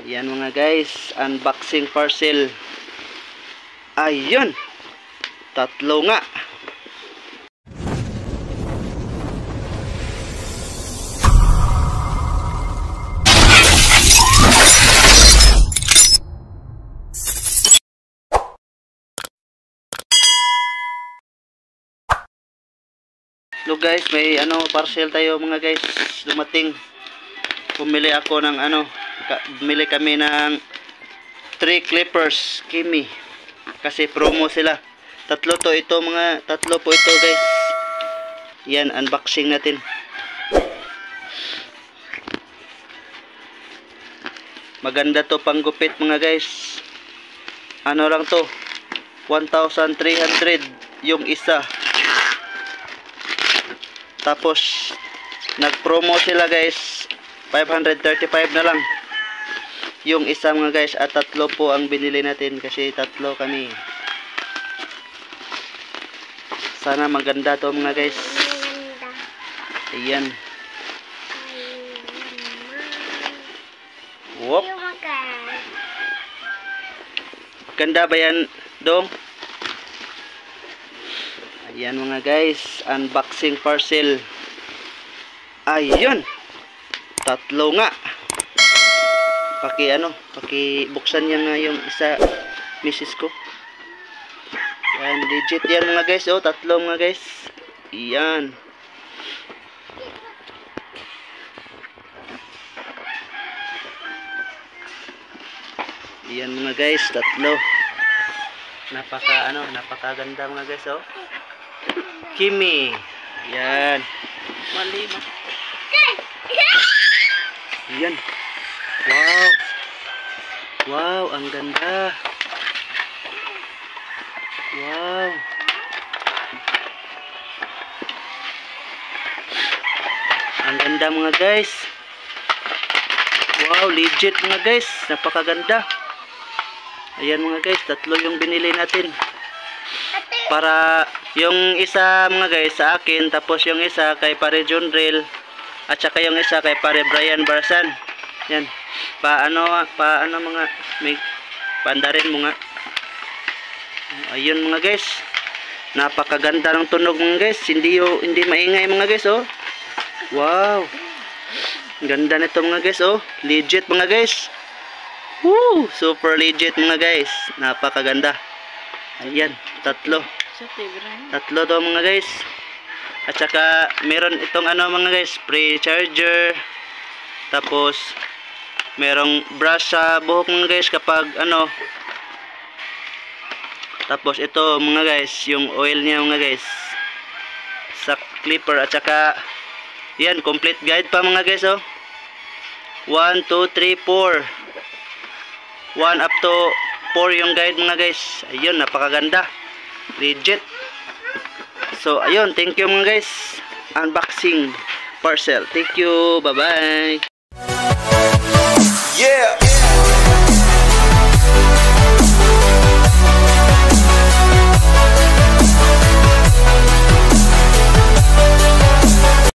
Ayan mga guys, unboxing parcel. Ayun, tatlo nga. So guys, may parcel tayo mga guys, dumating. Bumili ako ng bumili kami ng 3 clippers Kimi kasi promo sila. Tatlo po ito guys. Yan, unboxing natin. Maganda to panggupit mga guys. Ano lang to, 1,300 yung isa. Tapos nag-promo sila guys, 535 na lang yung isa mga guys. At tatlo po ang binili natin kasi tatlo kami. Sana maganda to mga guys. Ayan. Whoop. Ganda ba yan, Dong? Ayan mga guys, unboxing parcel. Ayun, tatlo nga. Pakibuksan niya nga yung isa, misis ko. Yan, legit yan mga guys. Oh, tatlo mga guys. Ayan. Ayan mga guys, tatlo. Napakaganda mga guys, oh. Kimi. Yan. Mali ma. Yan. Wow. Wow, ang ganda. Wow. Ang ganda mga guys. Wow, legit mga guys. Napakaganda. Ayan mga guys, tatlo yung binili natin. Para yung isa mga guys sa akin, tapos yung isa kay Pare John Drill, at saka yung isa kay Pare Brian Barsan. Yan. Paano mga may pandarin mo nga. Ayun mga guys. Napakaganda ng tunog mga guys. Hindi maingay mga guys, oh. Wow. Ganda nito mga guys, oh. Legit mga guys. Woo! Super legit mga guys. Napakaganda. Ayan, tatlo. Tatlo to mga guys. At saka meron itong mga guys, spray charger. Tapos merong brush sa buhok mga guys kapag Tapos ito mga guys, yung oil niya mga guys. Sa clipper at saka yan, complete guide pa mga guys, oh. 1, 2, 3, 4. 1 up to 4 yung guide mga guys. Ayun, napakaganda. Legit. So ayun, thank you mga guys. Unboxing parcel. Thank you. Bye bye.